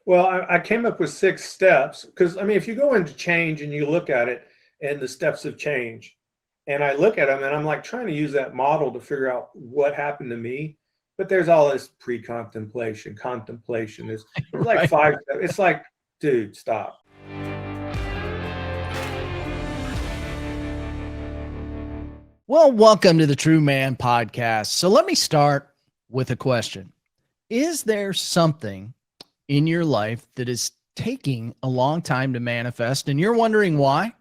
Well, I came up with 6 steps because, I mean, if you go into change and you look at it and the steps of change, and I look at them and I'm like trying to use that model to figure out what happened to me. But there's all this pre-contemplation, contemplation. There's like Right. 5 steps. It's like, dude, stop. Well, welcome to the True Man Podcast. So let me start with a question. Is there something in your life that is taking a long time to manifest and you're wondering why?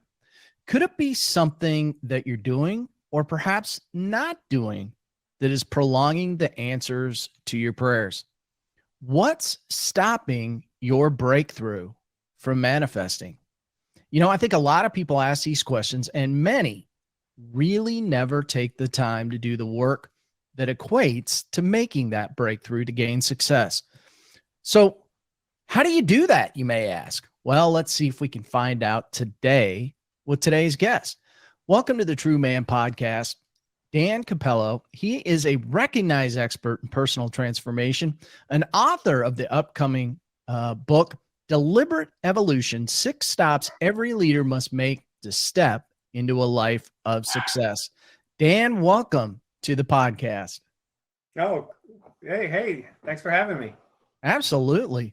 Could it be something that you're doing or perhaps not doing that is prolonging the answers to your prayers? What's stopping your breakthrough from manifesting? I think a lot of people ask these questions, and many really never take the time to do the work that equates to making that breakthrough to gain success. So, how do you do that, you may ask? Well, let's see if we can find out today with today's guest. Welcome to the True Man Podcast, Dan Capello. He is a recognized expert in personal transformation, an author of the upcoming book, Deliberate Evolution: 6 Stops Every Leader Must Make to Step into a Life of Success. Dan, welcome to the podcast. Oh, hey, thanks for having me. Absolutely.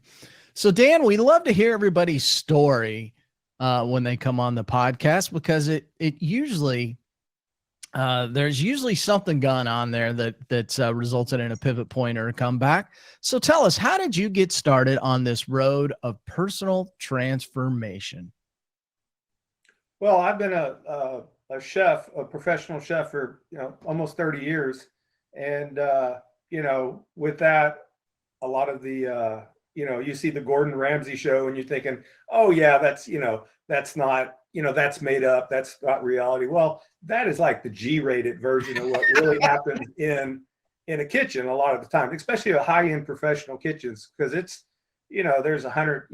So, Dan, we love to hear everybody's story when they come on the podcast, because it usually there's usually something going on there that's resulted in a pivot point or a comeback. So tell us, how did you get started on this road of personal transformation? Well, I've been a chef, a professional chef for almost 30 years, and with that, a lot of the you see the Gordon Ramsay show, and you're thinking, oh yeah, that's not that's made up, that's not reality. Well, that is like the G-rated version of what really happens in a kitchen a lot of the time, especially a high-end professional kitchens, because it's there's 100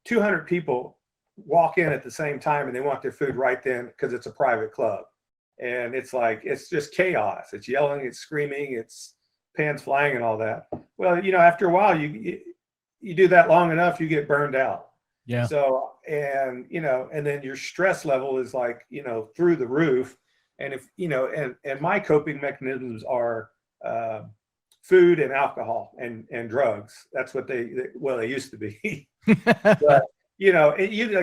200 people walk in at the same time and they want their food right then because it's a private club, and it's like it's just chaos. It's yelling, it's screaming, it's pans flying and all that. Well, after a while, you do that long enough, you get burned out. Yeah. So, and then your stress level is like, through the roof. And if, and my coping mechanisms are food and alcohol and drugs. That's what they used to be. But,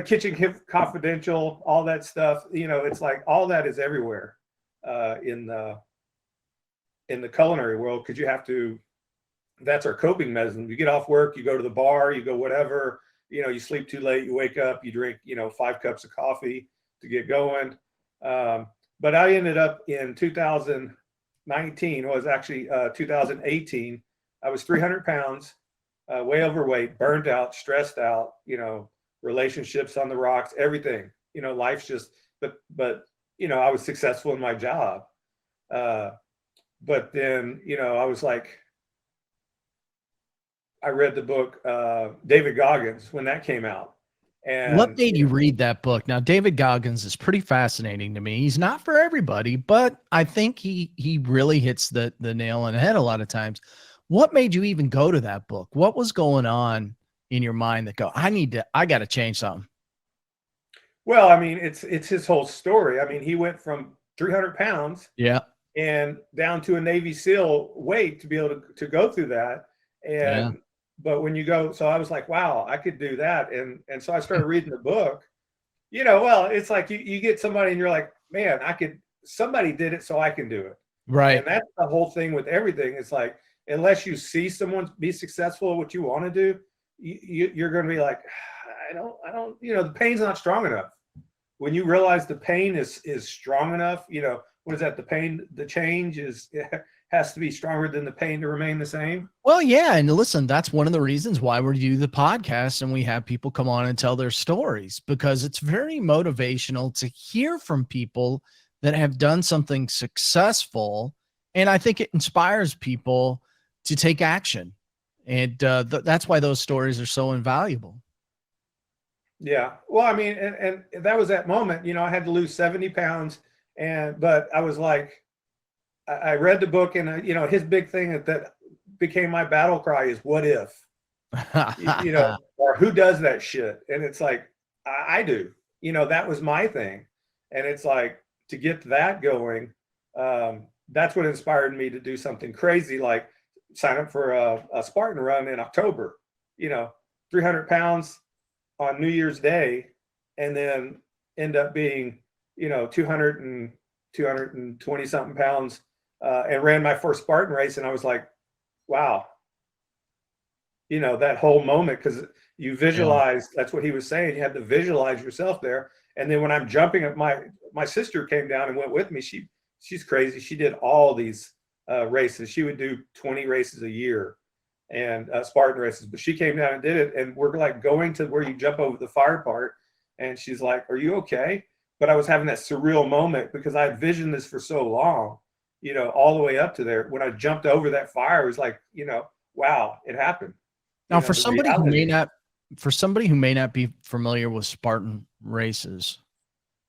Kitchen Confidential, all that stuff, it's like all that is everywhere in the culinary world, because you have to, that's our coping mechanism. You get off work, you go to the bar, you go whatever, you sleep too late, you wake up, you drink, 5 cups of coffee to get going. But I ended up in 2019, it was actually 2018. I was 300 pounds, way overweight, burned out, stressed out, relationships on the rocks, everything, life's just, but I was successful in my job. But then, I was like, I read the book, David Goggins, when that came out. And what made you read that book? Now, David Goggins is pretty fascinating to me. He's not for everybody, but I think he really hits the nail on the head a lot of times. What made you even go to that book? What was going on in your mind that I got to change something? Well, I mean, it's his whole story. I mean, he went from 300 pounds and down to a Navy SEAL weight to be able to go through that. And but when you go, so I was like, wow, I could do that. And so I started reading the book. Well, it's like you get somebody and you're like, man, somebody did it, so I can do it. Right. And that's the whole thing with everything. It's like, unless you see someone be successful at what you want to do, you're going to be like, I don't, the pain's not strong enough. When you realize the pain is strong enough, what is that? The change has to be stronger than the pain to remain the same. Well, yeah. And listen, that's one of the reasons why we do the podcast and we have people come on and tell their stories, because it's very motivational to hear from people that have done something successful. And I think it inspires people to take action. And that's why those stories are so invaluable. Yeah. Well, I mean, and that was that moment, I had to lose 70 pounds. But I was like, I read the book, and his big thing that became my battle cry is, what if? you know, or who does that shit? And it's like, I do, you know, that was my thing. And it's like, to get that going, that's what inspired me to do something crazy, like sign up for a Spartan run in October, you know, 300 pounds on New Year's Day, and then end up being, you know, 220 something pounds, and ran my first Spartan race. And I was like, wow, you know, that whole moment, because you Yeah. visualize, that's what he was saying, you had to visualize yourself there. And then when I'm jumping up, my sister came down and went with me. She's crazy. She did all these races. She would do 20 races a year, and Spartan races, but she came down and did it. And we're like going to where you jump over the fire part, and she's like, are you okay? But I was having that surreal moment because I had visioned this for so long, you know, all the way up to there. When I jumped over that fire, it was like, you know, wow, it happened. Now, You know, the reality. for somebody who may not be familiar with Spartan races,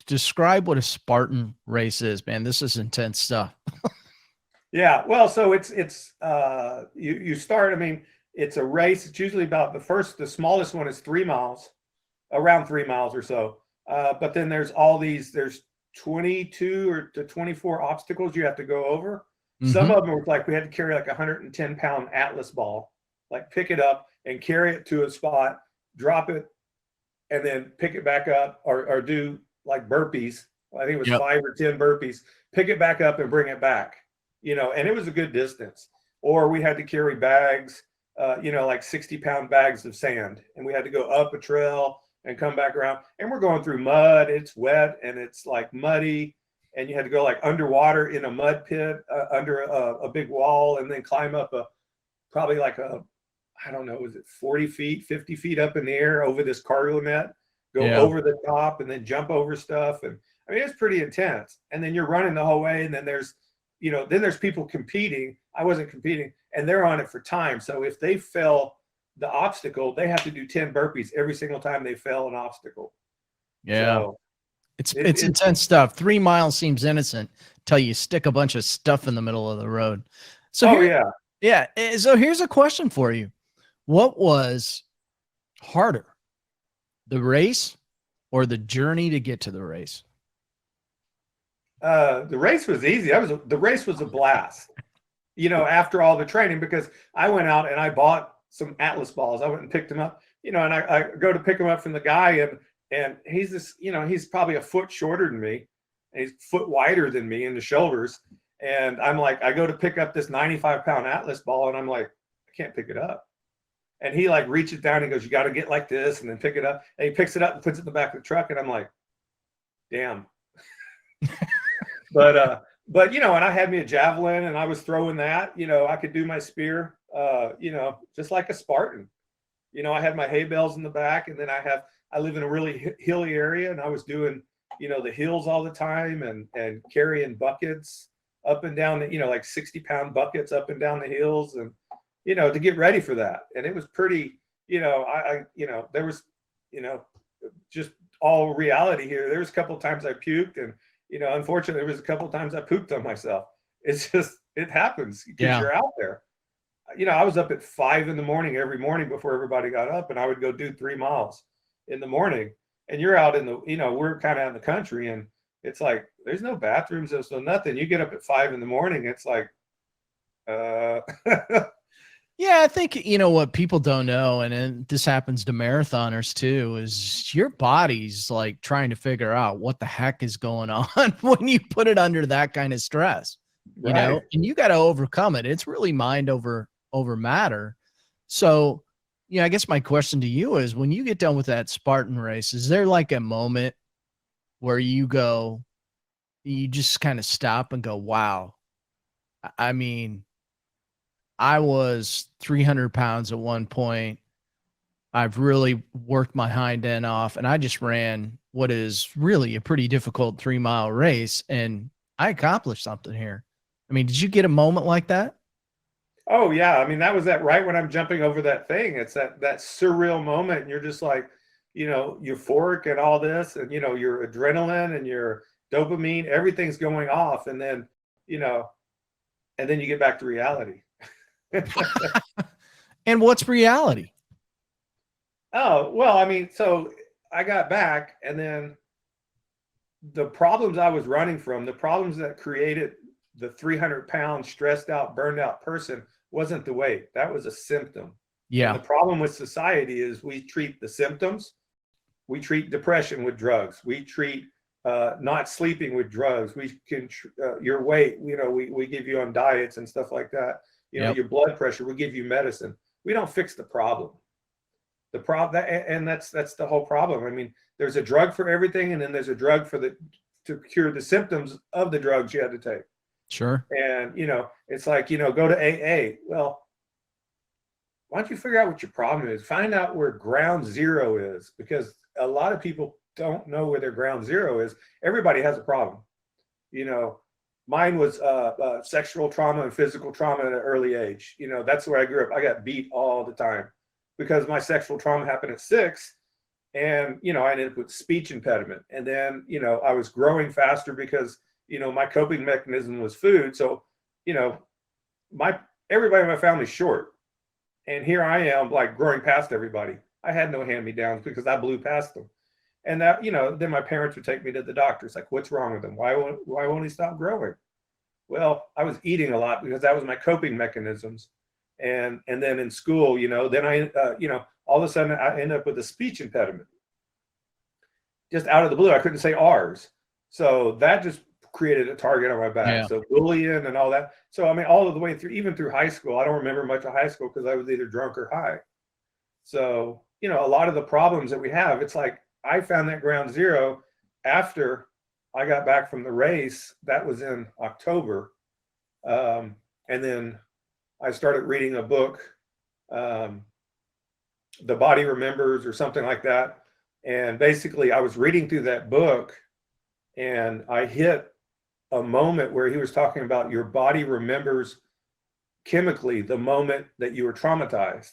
describe what a Spartan race is, man. This is intense stuff. Yeah, well, so you start. I mean, it's a race. It's usually about the smallest one is 3 miles, around 3 miles or so. But then there's 22 or to 24 obstacles you have to go over. Some Mhm. of them were like we had to carry like a 110-pound Atlas ball, like pick it up and carry it to a spot, drop it, and then pick it back up, or do like burpees. I think it was Yep. 5 or 10 burpees, pick it back up and bring it back, you know, and it was a good distance. Or we had to carry bags, you know, like 60-pound bags of sand, and we had to go up a trail and come back around. And we're going through mud. It's wet and it's like muddy. And you had to go like underwater in a mud pit, under a big wall, and then climb up probably like I don't know, was it 40 feet, 50 feet up in the air over this cargo net, go Yeah. over the top and then jump over stuff. And I mean, it's pretty intense. And then you're running the whole way. And then there's people competing. I wasn't competing, and they're on it for time. So if they fail the obstacle, they have to do 10 burpees every single time they fail an obstacle. Yeah. So It's intense stuff. 3 miles seems innocent till you stick a bunch of stuff in the middle of the road. So oh here, yeah. yeah. So here's a question for you. What was harder, the race or the journey to get to the race? The race was easy. The race was a blast, you know, after all the training, because I went out and I bought some Atlas balls. I went and picked them up, you know, and I go to pick them up from the guy, and he's this, you know, he's probably a foot shorter than me, and he's a foot wider than me in the shoulders. And I'm like, I go to pick up this 95-pound Atlas ball, and I'm like, I can't pick it up. And he like reaches down and goes, you got to get like this and then pick it up. And he picks it up and puts it in the back of the truck. And I'm like, damn. But you know, and I had me a javelin, and I was throwing that, you know, I could do my spear, you know, just like a Spartan. You know, I had my hay bales in the back, and then I live in a really hilly area, and I was doing, you know, the hills all the time, and carrying buckets up and down the, you know, like 60-pound buckets up and down the hills, and, you know, to get ready for that. And it was pretty, you know, you know, there was, you know, just all reality here. There was a couple of times I puked, and, you know, unfortunately, there was a couple of times I pooped on myself. It's just, it happens because Yeah. you're out there. You know, I was up at 5 in the morning every morning before everybody got up, and I would go do 3 miles in the morning. And you're out in the, you know, we're kind of out in the country, and it's like, there's no bathrooms, there's no nothing. You get up at 5 in the morning, it's like, Yeah, I think you know what people don't know, and this happens to marathoners too, is your body's like trying to figure out what the heck is going on when you put it under that kind of stress, you know, right. and you got to overcome it. It's really mind over matter. So, yeah, I guess my question to you is when you get done with that Spartan race, is there like a moment where you just kind of stop and go, wow, I mean, I was 300 pounds at one point. I've really worked my hind end off, and I just ran what is really a pretty difficult 3 mile race, and I accomplished something here. I mean, did you get a moment like that? Oh yeah, I mean, that was that right when I'm jumping over that thing. It's that surreal moment, and you're just like, you know, euphoric and all this, and you know, your adrenaline and your dopamine, everything's going off, and then, you know, and then you get back to reality. And what's reality? Oh, well, I mean, so I got back, and then the problems I was running from, the problems that created the 300-pound stressed out, burned out person wasn't the weight. That was a symptom. And the Yeah. problem with society is we treat the symptoms. We treat depression with drugs. We treat not sleeping with drugs. We can your weight. We give you on diets and stuff like that. Yep. Your blood pressure. We give you medicine. We don't fix the problem. The problem, and that's the whole problem. I mean, there's a drug for everything, and then there's a drug to cure the symptoms of the drugs you had to take. Sure. And it's like go to AA. Well, why don't you figure out what your problem is? Find out where ground zero is, because a lot of people don't know where their ground zero is. Everybody has a problem. Mine was sexual trauma and physical trauma at an early age. That's where I grew up. I got beat all the time because my sexual trauma happened at 6, and I ended up with speech impediment. And then I was growing faster because my coping mechanism was food. So everybody in my family's short, and here I am, like, growing past everybody. I had no hand-me-downs because I blew past them. And that, then my parents would take me to the doctor. It's like, what's wrong with him? Why won't he stop growing? Well, I was eating a lot because that was my coping mechanisms. And then in school, then I, all of a sudden I ended up with a speech impediment. Just out of the blue, I couldn't say R's. So that just created a target on my back. Yeah. So bullying and all that. So, I mean, all of the way through, even through high school, I don't remember much of high school because I was either drunk or high. So, a lot of the problems that we have, it's like, I found that ground zero after I got back from the race. That was in October. And then I started reading a book, The Body Remembers or something like that. And basically I was reading through that book, and I hit a moment where he was talking about your body remembers chemically the moment that you were traumatized.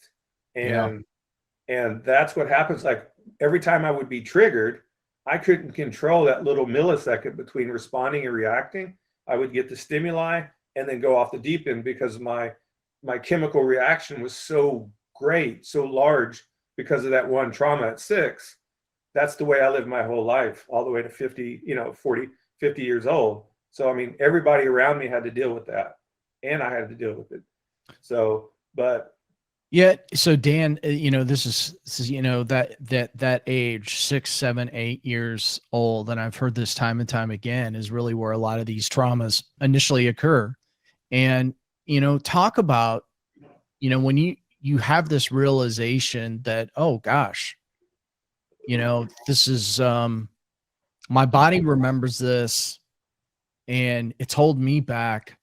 And that's what happens. Like, every time I would be triggered, I couldn't control that little millisecond between responding and reacting. I would get the stimuli and then go off the deep end because my chemical reaction was so great, so large because of that one trauma at 6. That's the way I lived my whole life, all the way to 50, 40, 50 years old. So, I mean, everybody around me had to deal with that, and I had to deal with it. So, but yeah. So Dan, this is that age, 6, 7, 8 years old. And I've heard this time and time again, is really where a lot of these traumas initially occur. And, talk about, when you have this realization that, oh gosh, this is, my body remembers this and it's holding me back.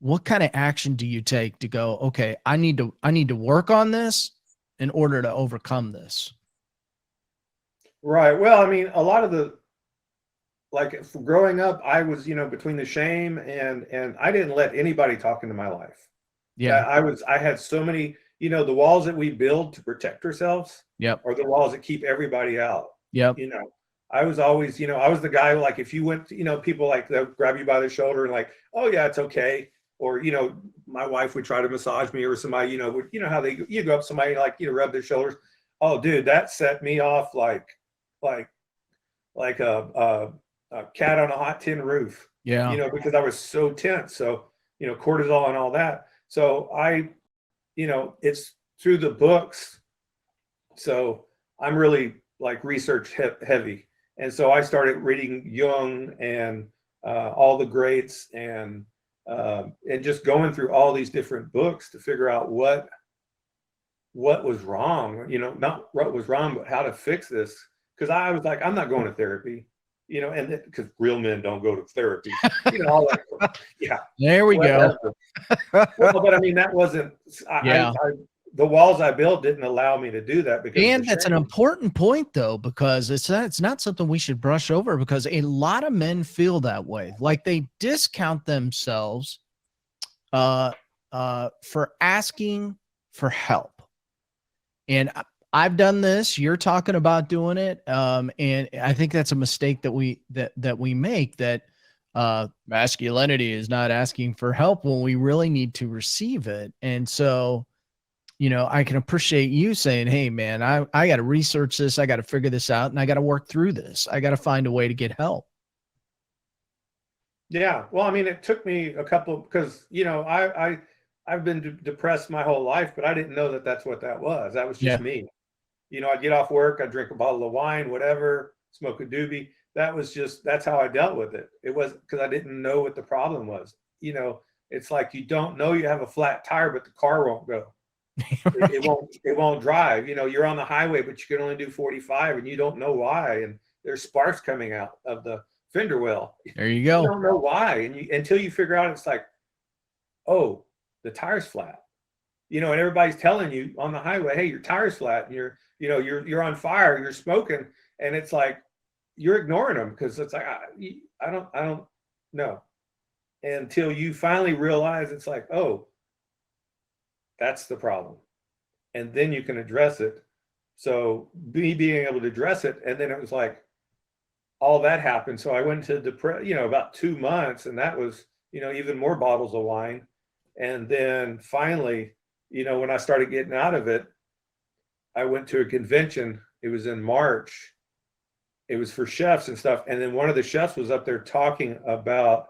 What kind of action do you take to go, okay, I need to work on this in order to overcome this? Right. Well, I mean, a lot of growing up, I was, between the shame and I didn't let anybody talk into my life. Yeah. I had so many, the walls that we build to protect ourselves. Yep. Are the walls that keep everybody out. Yep. I was always, I was the guy, like, if you went, people, like, they'll grab you by the shoulder and like, oh yeah, it's okay. Or, my wife would try to massage me, or somebody, would, how you go up to somebody, like, rub their shoulders. Oh, dude, that set me off like a cat on a hot tin roof. Yeah. Because I was so tense. So, cortisol and all that. So it's through the books. So I'm really, like, research heavy. And so I started reading Jung and all the greats, and just going through all these different books to figure out what was wrong, not what was wrong, but how to fix this. Because I was like, I'm not going to therapy, and because real men don't go to therapy, all that. Yeah. There we go. Well, but I mean, that wasn't, the walls I built didn't allow me to do that. Because, and that's an important point, though, because it's not something we should brush over, because a lot of men feel that way. Like, they discount themselves for asking for help. And I've done this. You're talking about doing it. And I think that's a mistake that we make, that masculinity is not asking for help when we really need to receive it. And so I can appreciate you saying, hey man, I got to research this. I got to figure this out, and I got to work through this. I got to find a way to get help. Yeah. Well, I mean, it took me a couple, because, I've been depressed my whole life, but I didn't know that that's what that was. That was just Yeah. me. I'd get off work, I'd drink a bottle of wine, whatever, smoke a doobie. That's how I dealt with it. It was because I didn't know what the problem was. It's like you don't know you have a flat tire, but the car won't go. It won't drive. You're on the highway, but you can only do 45, and you don't know why. And there's sparks coming out of the fender well. There you You go. don't know why, and until you figure out, it's like, oh, the tire's flat. And everybody's telling you on the highway, hey, your tire's flat, and you're on fire, you're smoking, and it's like you're ignoring them because it's like I don't know until you finally realize it's like, oh, that's the problem, and then you can address it. So me being able to address it, and then it was like all that happened. So I went to about 2 months, and that was even more bottles of wine, and then finally, when I started getting out of it, I went to a convention. It was in March. It was for chefs and stuff. And then one of the chefs was up there talking about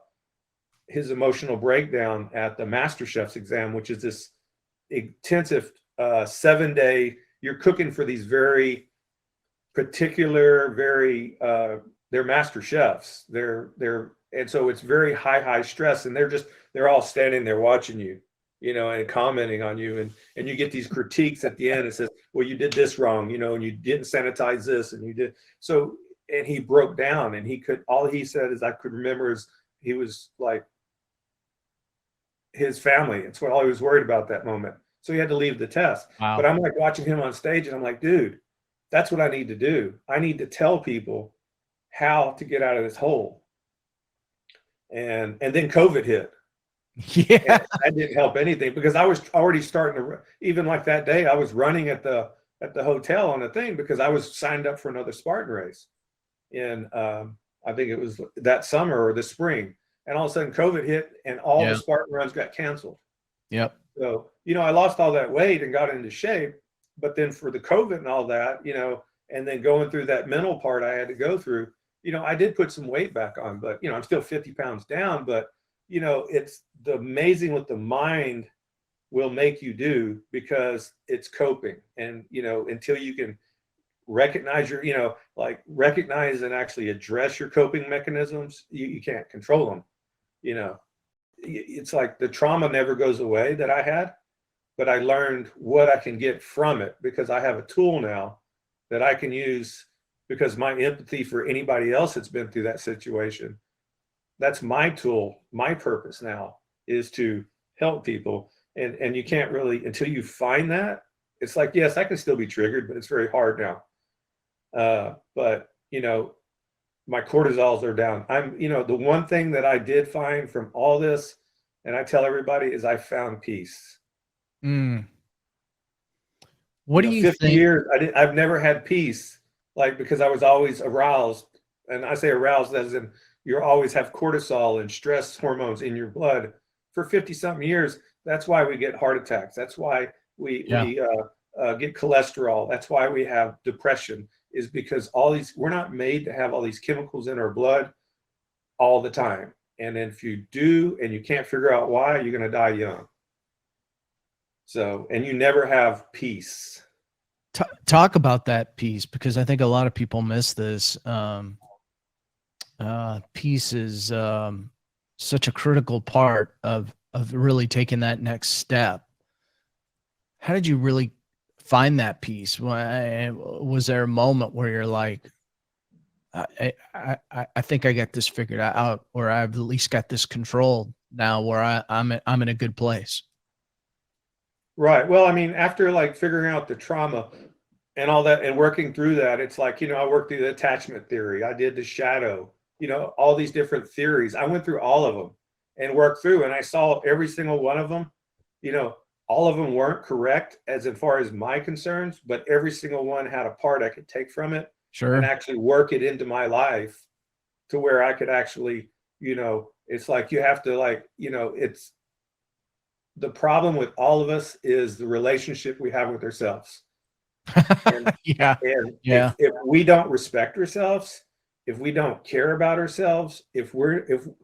his emotional breakdown at the Master Chef's exam, which is this intensive 7-day, you're cooking for these very particular, they're master chefs. And so it's very high stress, and they're all standing there watching you, and commenting on you, and you get these critiques at the end. It says, well, you did this wrong, and you didn't sanitize this, and you did. So, and he broke down, and all he said is, I could remember he was like his family. It's what all he was worried about that moment. So he had to leave the test. Wow. But I'm like watching him on stage, and I'm like, dude, that's what I need to do. I need to tell people how to get out of this hole. And then COVID hit. Yeah. And that didn't help anything, because I was already starting to, even like that day, I was running at the hotel on a thing, because I was signed up for another Spartan race. And I think it was that summer or the spring. And all of a sudden COVID hit, and all the Spartan runs got canceled. Yep. So, I lost all that weight and got into shape, but then for the COVID and all that, and then going through that mental part I had to go through, I did put some weight back on, but, I'm still 50 pounds down, but, it's the amazing what the mind will make you do, because it's coping. And, until you can recognize recognize and actually address your coping mechanisms, you can't control them. It's like the trauma never goes away that I had, but I learned what I can get from it, because I have a tool now that I can use, because my empathy for anybody else that's been through that situation, that's my tool. My purpose now is to help people. And you can't really, until you find that, it's like, yes, I can still be triggered, but it's very hard now. But my cortisols are down. The one thing that I did find from all this, and I tell everybody, is I found peace. What do you 50 think? years, I've never had peace, because I was always aroused. And I say aroused as in you always have cortisol and stress hormones in your blood for 50 something years. That's why we get heart attacks. That's why we get cholesterol. That's why we have depression, is because we're not made to have all these chemicals in our blood all the time. And if you do, and you can't figure out why, you're going to die young. So, and you never have peace. Talk about that piece, because I think a lot of people miss this. Peace is such a critical part of really taking that next step. How did you really find that peace? Was there a moment where you're like, I think I got this figured out, or I've at least got this controlled now, where I'm in a good place? Right. Well, I mean, after figuring out the trauma and all that and working through that, it's like, I worked through the attachment theory. I did the shadow, all these different theories. I went through all of them and worked through, and I saw every single one of them. All of them weren't correct as far as my concerns, but every single one had a part I could take from it. Sure. And actually work it into my life to where I could actually, it's like you have to it's the problem with all of us is the relationship we have with ourselves. And, Yeah. and Yeah. if we don't respect ourselves, if we don't care about ourselves, if Jordan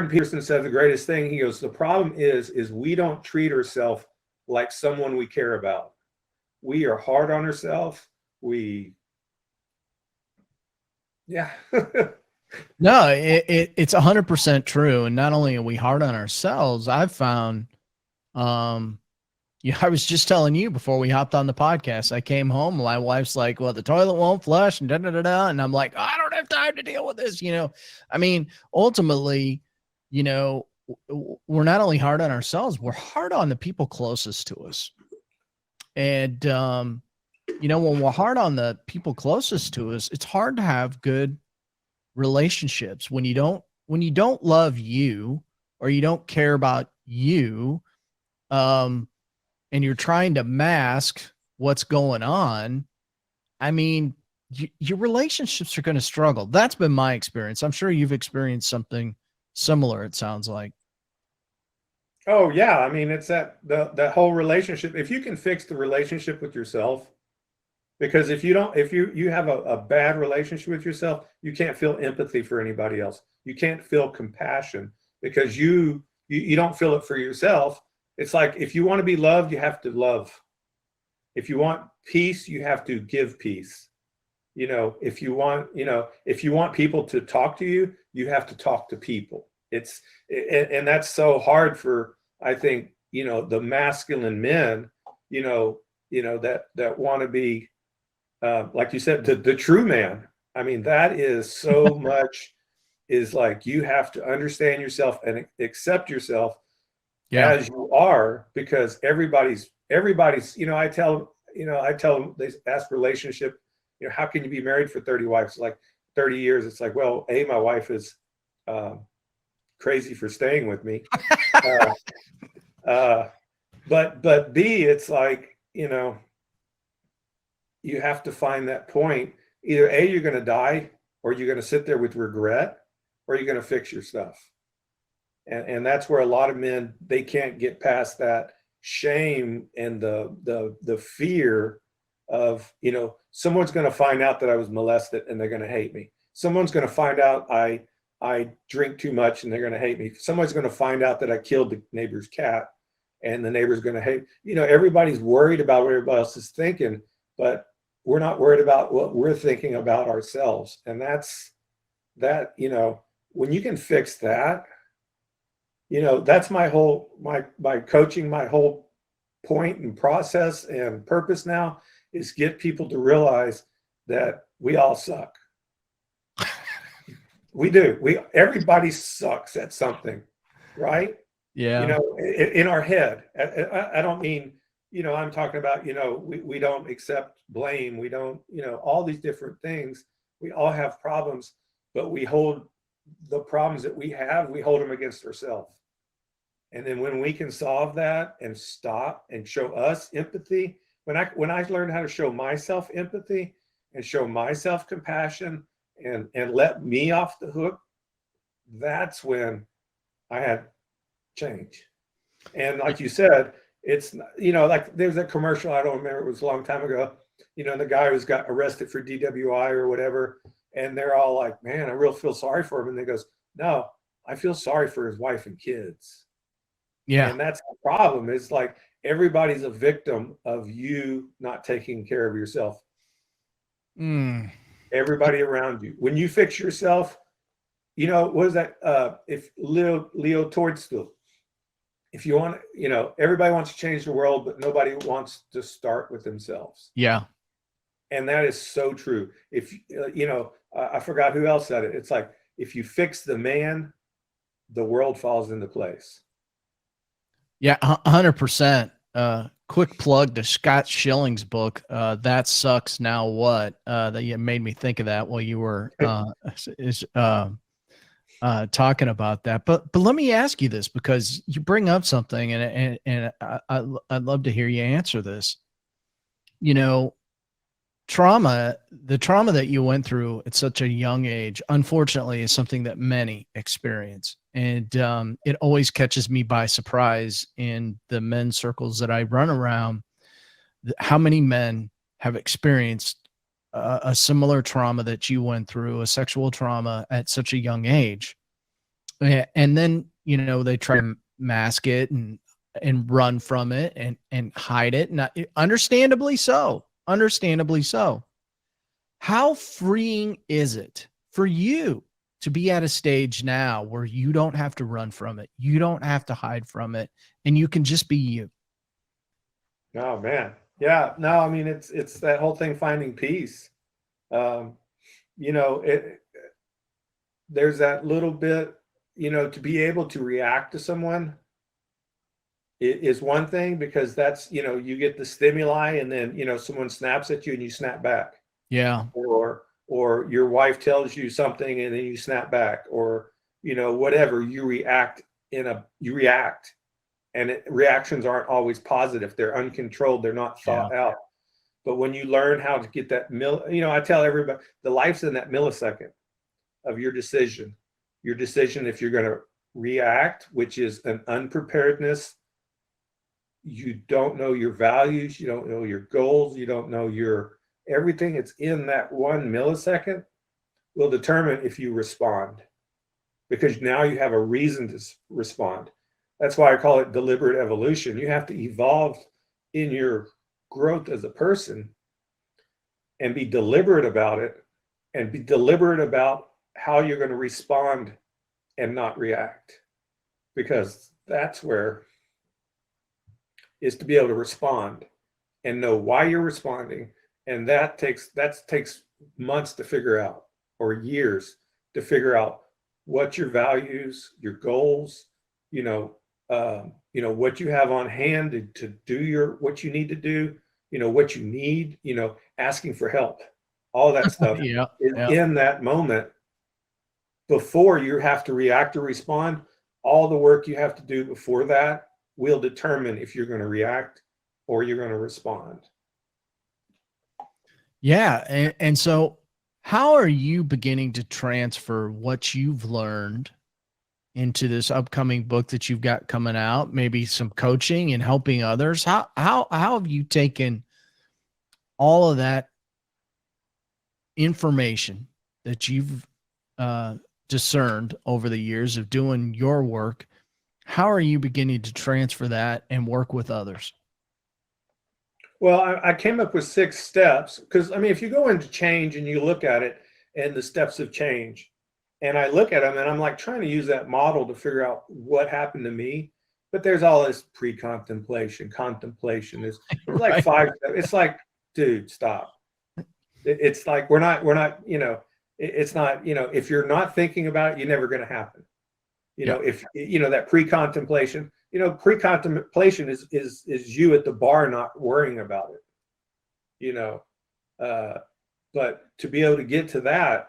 Peterson said the greatest thing, he goes, the problem is we don't treat ourselves like someone we care about. We are hard on ourselves. Yeah. No, it's 100% true. And not only are we hard on ourselves, I've found, yeah, I was just telling you before we hopped on the podcast, I came home, my wife's like, well, the toilet won't flush and and I'm like, I don't have time to deal with this. I mean, ultimately, we're not only hard on ourselves, we're hard on the people closest to us. And, when we're hard on the people closest to us, it's hard to have good relationships when you don't love you, or you don't care about you, and you're trying to mask what's going on. I mean, your relationships are going to struggle. That's been my experience. I'm sure you've experienced something similar, it sounds like. Oh yeah. I mean, it's that whole relationship. If you can fix the relationship with yourself, because if you have a bad relationship with yourself, you can't feel empathy for anybody else. You can't feel compassion because you don't feel it for yourself. It's like, if you want to be loved, you have to love. If you want peace, you have to give peace. If you want people to talk to you, you have to talk to people. And that's so hard for, I think, the masculine men, that want to be, like you said, the true man. I mean, that is so much, is like, you have to understand yourself and accept yourself as you are, because everybody's, I tell them, they ask relationship, how can you be married for 30 wives, like 30 years? It's like, well, my wife is crazy for staying with me. But B, it's like, you have to find that point. Either A, you're going to die, or you're going to sit there with regret, or you're going to fix your stuff. And that's where a lot of men, they can't get past that shame and the fear of, someone's going to find out that I was molested and they're going to hate me. Someone's going to find out I drink too much and they're going to hate me. Someone's going to find out that I killed the neighbor's cat and the neighbor's going to hate. Everybody's worried about what everybody else is thinking, but we're not worried about what we're thinking about ourselves. And that's that, when you can fix that, that's my whole, my coaching, my whole point and process and purpose now is get people to realize that we all suck. We do. Everybody sucks at something, right? Yeah. In our head. I don't mean, I'm talking about, we don't accept blame. We don't, all these different things. We all have problems, but we hold the problems that we hold them against ourselves. And then when we can solve that and stop and show us empathy, when I learned how to show myself empathy and show myself compassion and let me off the hook, that's when I had change. And like you said, it's, like there's a commercial, I don't remember, it was a long time ago, the guy who's got arrested for DWI or whatever, and they're all like, man, I really feel sorry for him. And they goes, no, I feel sorry for his wife and kids. Yeah. And that's the problem, is like, everybody's a victim of you not taking care of yourself. Everybody around you. When you fix yourself, what is that? If Leo Tolstoy, if you want, everybody wants to change the world, but nobody wants to start with themselves. Yeah. And that is so true. If, I forgot who else said it. It's like, if you fix the man, the world falls into place. Yeah, 100%. Quick plug to Scott Schilling's book, That Sucks Now What? That you made me think of that while you were talking about that. But let me ask you this, because you bring up something, and I'd love to hear you answer this. the trauma that you went through at such a young age, unfortunately, is something that many experience. And it always catches me by surprise in the men's circles that I run around, how many men have experienced a similar trauma that you went through, a sexual trauma at such a young age. And then, they try to mask it and run from it and hide it. And understandably so. Understandably so. How freeing is it for you to be at a stage now where you don't have to run from it, you don't have to hide from it, and you can just be you? Oh man. Yeah. No, I mean, it's that whole thing, finding peace. Um, there's that little bit, to be able to react to someone is one thing, because that's, you get the stimuli, and then, someone snaps at you and you snap back. Yeah. Or your wife tells you something and then you snap back, or, whatever, you react and reactions aren't always positive. They're uncontrolled. They're not thought out. But when you learn how to get that I tell everybody, the life's in that millisecond of your decision if you're going to react, which is an unpreparedness. You don't know your values, you don't know your goals, you don't know your everything. It's in that 1 millisecond will determine if you respond, because now you have a reason to respond. That's why I call it deliberate evolution. You have to evolve in your growth as a person and be deliberate about it, and be deliberate about how you're going to respond and not react, because that's where is to be able to respond and know why you're responding. And that takes months to figure out, or years to figure out what your values, your goals, what you have on hand to do what you need to do, what you need, asking for help, all that stuff is in that moment before you have to react or respond. All the work you have to do before that will determine if you're going to react or you're going to respond. Yeah. And so how are you beginning to transfer what you've learned into this upcoming book that you've got coming out, maybe some coaching and helping others? How have you taken all of that information that you've discerned over the years of doing your work? How are you beginning to transfer that and work with others? Well, I came up with 6 steps, because if you go into change and you look at it and the steps of change, and I look at them and I'm like trying to use that model to figure out what happened to me. But there's all this contemplation is like Right. 5. It's like, dude, stop. It's like, we're not, it's not, if you're not thinking about it, you're never going to happen. If, that pre-contemplation is you at the bar, not worrying about it, but to be able to get to that,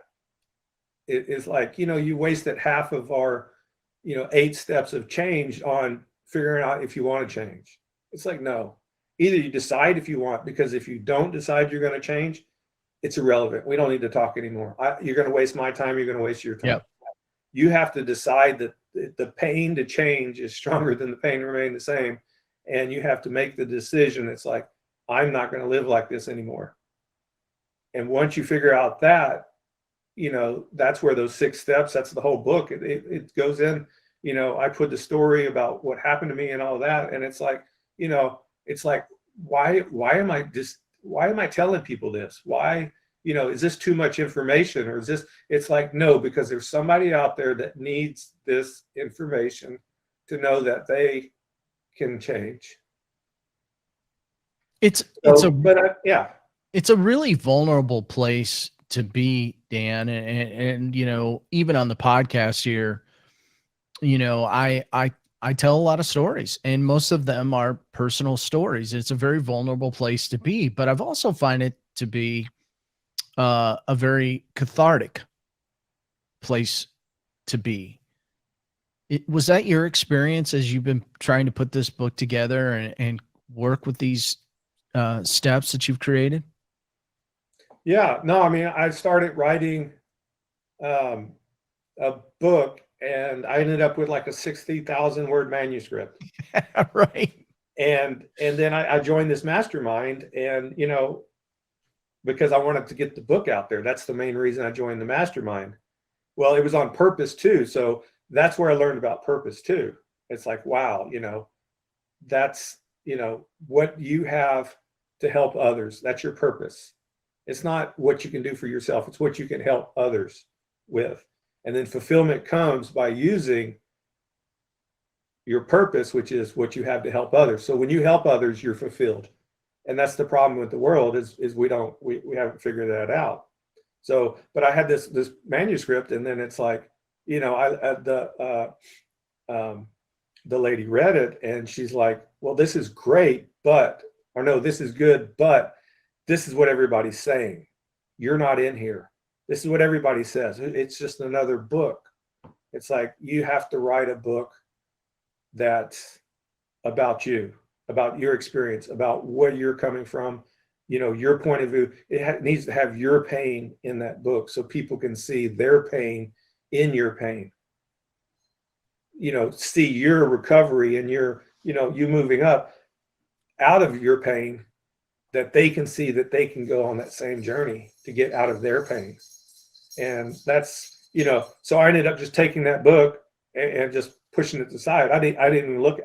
it is like, you wasted half of our, 8 steps of change on figuring out if you want to change. It's like, no, either you decide if you want, because if you don't decide you're going to change, it's irrelevant. We don't need to talk anymore. You're going to waste my time. You're going to waste your time. Yep. You have to decide that the pain to change is stronger than the pain to remain the same. And you have to make the decision. It's like, I'm not going to live like this anymore. And once you figure out that, that's where those 6 steps, that's the whole book. It goes in, I put the story about what happened to me and all that. And it's like, it's like, why am I telling people this? Why, is this too much information, or is this, it's like, no, because there's somebody out there that needs this information to know that they can change. It's a really vulnerable place to be, Dan. And even on the podcast here, I tell a lot of stories, and most of them are personal stories. It's a very vulnerable place to be, but I've also find it to be a very cathartic place to be. Was that your experience as you've been trying to put this book together and work with these steps that you've created? Yeah, no, I mean, I started writing a book, and I ended up with like a 60,000 word manuscript. Right. And then I joined this mastermind, and because I wanted to get the book out there. That's the main reason I joined the mastermind. Well, it was on purpose too. So that's where I learned about purpose too. It's like, wow, that's, what you have to help others. That's your purpose. It's not what you can do for yourself. It's what you can help others with. And then fulfillment comes by using your purpose, which is what you have to help others. So when you help others, you're fulfilled. And that's the problem with the world is we haven't figured that out. So, but I had this manuscript, and then it's like, the lady read it, and she's like, well, this is great, this is good, but this is what everybody's saying. You're not in here. This is what everybody says. It's just another book. It's like, you have to write a book that's about you, about your experience, about where you're coming from, your point of view. It needs to have your pain in that book so people can see their pain in your pain. See your recovery and your, you moving up out of your pain, that they can see that they can go on that same journey to get out of their pain. And that's, so I ended up just taking that book and just pushing it aside. I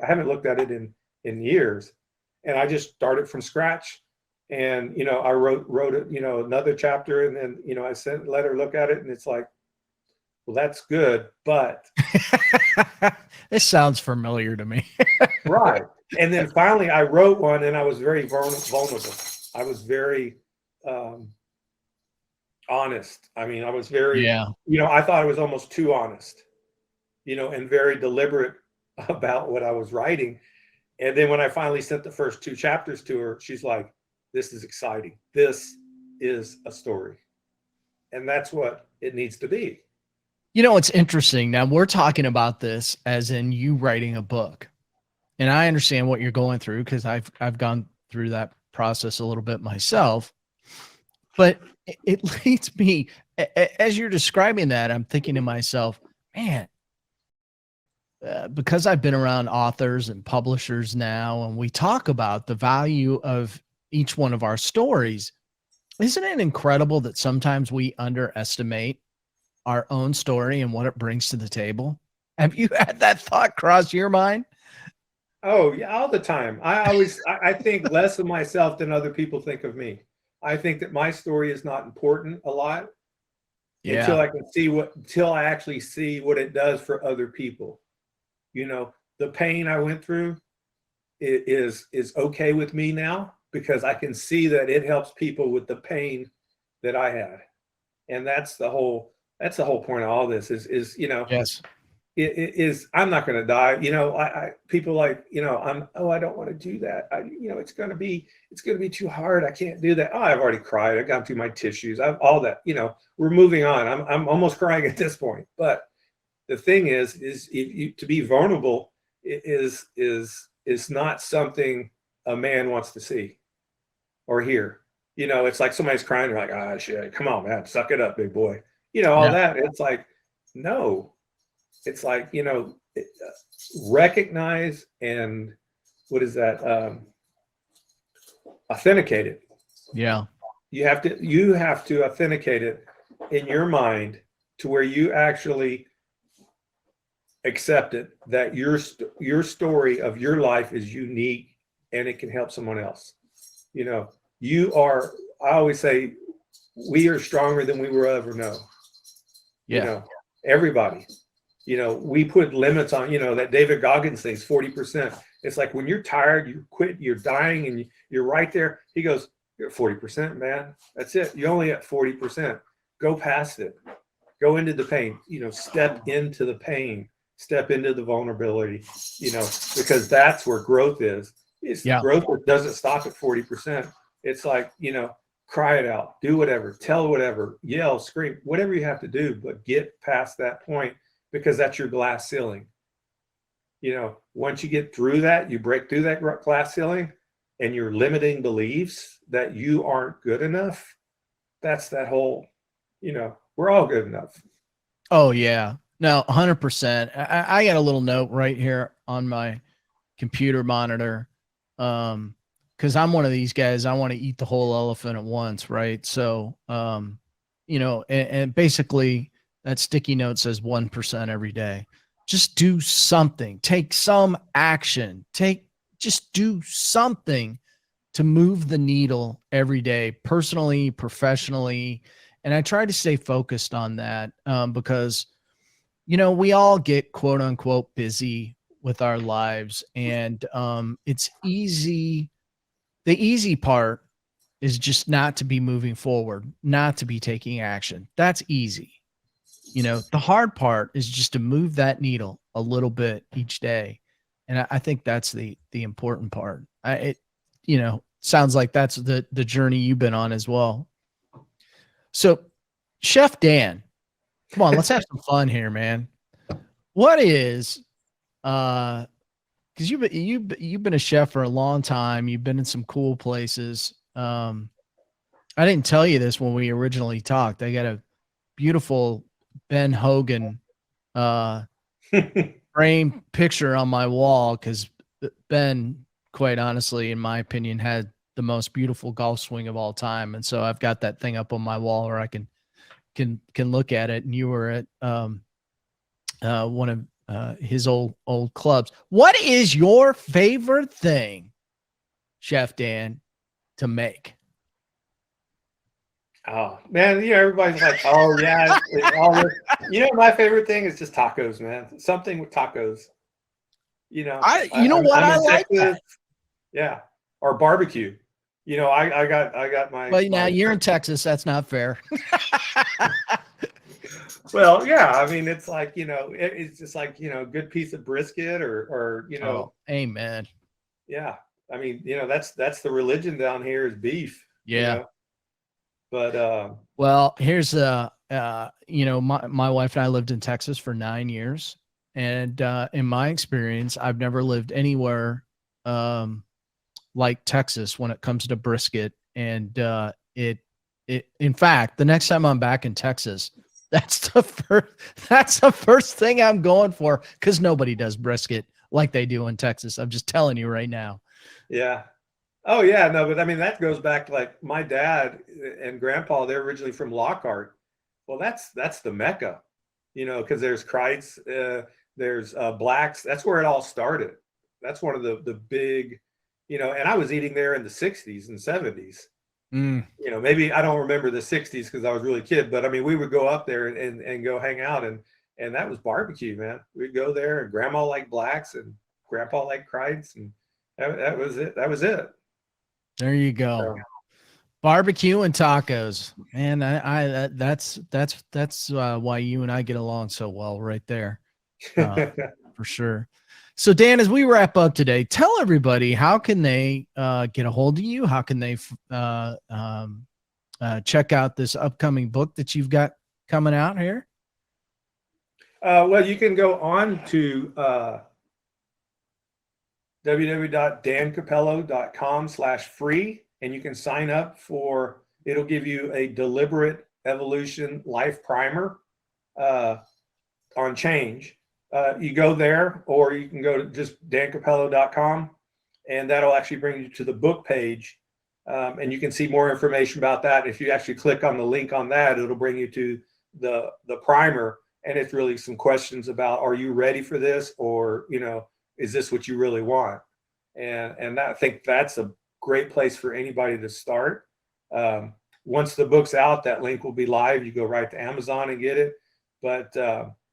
haven't looked at it in years. And I just started from scratch. And, I wrote it, another chapter, and then, I let her look at it, and it's like, well, that's good, but This sounds familiar to me. right. And then finally I wrote one, and I was very vulnerable. I was very honest. I mean, I was very, I thought I was almost too honest, and very deliberate about what I was writing. And then when I finally sent the first 2 chapters to her, she's like, this is exciting. This is a story. And that's what it needs to be. It's interesting. Now we're talking about this as in you writing a book. And I understand what you're going through, because I've gone through that process a little bit myself. But it leads me, as you're describing that, I'm thinking to myself, man, because I've been around authors and publishers now, and we talk about the value of each one of our stories, isn't it incredible that sometimes we underestimate our own story and what it brings to the table? Have you had that thought cross your mind? Oh yeah, all the time. I think less of myself than other people think of me. I think that my story is not important a lot until I actually see what it does for other people. The pain I went through is okay with me now, because I can see that it helps people with the pain that I had. And that's the whole point of all this is Yes. it is, I'm not going to die. I people like, I don't want to do that. It's going to be too hard. I can't do that. Oh, I've already cried. I've gone through my tissues. I've all that, we're moving on. I'm almost crying at this point. But the thing is to be vulnerable is not something a man wants to see or hear. It's like somebody's crying. They're like, ah, shit, come on, man, suck it up, big boy. All that. It's like, no. It's like, recognize and what is that? Authenticate it. Yeah. You have to authenticate it in your mind to where you actually accept it, that your story of your life is unique and it can help someone else. I always say, we are stronger than we will ever know. Yeah. Everybody. We put limits on, that David Goggins thing's 40%. It's like, when you're tired, you quit, you're dying, and you're right there. He goes, you're at 40%, man. That's it. You're only at 40%. Go past it. Go into the pain, step into the pain, step into the vulnerability, because that's where growth is. Growth doesn't stop at 40%. It's like, cry it out, do whatever, tell whatever, yell, scream, whatever you have to do, but get past that point, because that's your glass ceiling. Once you get through that, you break through that glass ceiling and your limiting beliefs that you aren't good enough, that's that whole, we're all good enough. Oh yeah. No, 100%. I got a little note right here on my computer monitor. Cause I'm one of these guys, I want to eat the whole elephant at once. Right. So, and basically that sticky note says 1% every day. Just do something, take some action, just do something to move the needle every day, personally, professionally. And I try to stay focused on that, because, we all get quote unquote busy with our lives, and it's easy. The easy part is just not to be moving forward, not to be taking action. That's easy. The hard part is just to move that needle a little bit each day. And I think that's the important part. Sounds like that's the journey you've been on as well. So Chef Dan, come on, let's have some fun here, man. What is, because you've been a chef for a long time. You've been in some cool places. I didn't tell you this when we originally talked. I got a beautiful Ben Hogan frame picture on my wall, because Ben, quite honestly, in my opinion, had the most beautiful golf swing of all time. And so I've got that thing up on my wall where I can look at it. And you were at one of his old clubs. What is your favorite thing, Chef Dan, to make? Oh man, everybody's like, oh yeah, it's all this. My favorite thing is just tacos, man. Something with tacos. I like that. Yeah, or barbecue. I got my. Well, now you're in Texas. That's not fair. Well, yeah. I mean, it's like it's just like good piece of brisket or. Oh, amen. Yeah, I mean, that's the religion down here is beef. Yeah. But well, here's my wife and I lived in Texas for 9 years, and in my experience, I've never lived anywhere like Texas when it comes to brisket. And it in fact, the next time I'm back in Texas, that's the first thing I'm going for, because nobody does brisket like they do in Texas. I'm just telling you right now. Yeah. Oh yeah, no, but I mean that goes back to like my dad and grandpa. They're originally from Lockhart. Well, that's the Mecca, because there's Kreitz, there's Blacks. That's where it all started. That's one of the big, and I was eating there in the 60s and 70s. Maybe I don't remember the 60s because I was really a kid, but I mean we would go up there and go hang out, and that was barbecue, man. We'd go there, and grandma liked Blacks and grandpa liked Kreitz, and that was it. That was it. There you go. Barbecue and tacos, man. That's why you and I get along so well, right there, for sure. So Dan, as we wrap up today, tell everybody, how can they get a hold of you? How can they check out this upcoming book that you've got coming out here? Well, you can go on to www.dancapello.com/free, and you can sign up for, it'll give you a deliberate evolution life primer on change. You go there, or you can go to just dancapello.com, and that'll actually bring you to the book page, and you can see more information about that. If you actually click on the link on that, it'll bring you to the primer, and it's really some questions about, are you ready for this, or is this what you really want? And I think that's a great place for anybody to start. Once the book's out, that link will be live. You go right to Amazon and get it. But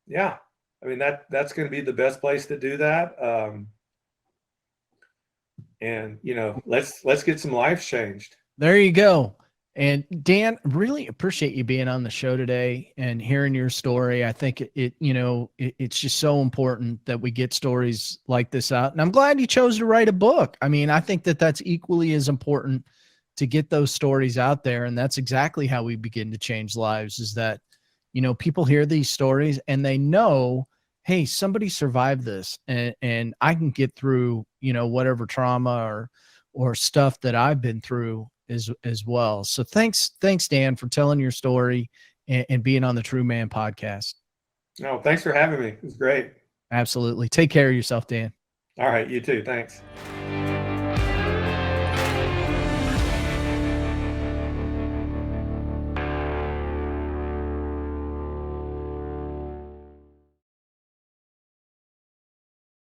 yeah, I mean that's going to be the best place to do that. And let's get some lives changed. There you go. And Dan, really appreciate you being on the show today and hearing your story. I think it's just so important that we get stories like this out. And I'm glad you chose to write a book. I mean, I think that that's equally as important, to get those stories out there. And that's exactly how we begin to change lives, is that, people hear these stories and they know, hey, somebody survived this, and I can get through, whatever trauma or stuff that I've been through, as well. So thanks, Dan, for telling your story and being on the True Man podcast. No, thanks for having me. It was great. Absolutely. Take care of yourself, Dan. All right. You too. Thanks.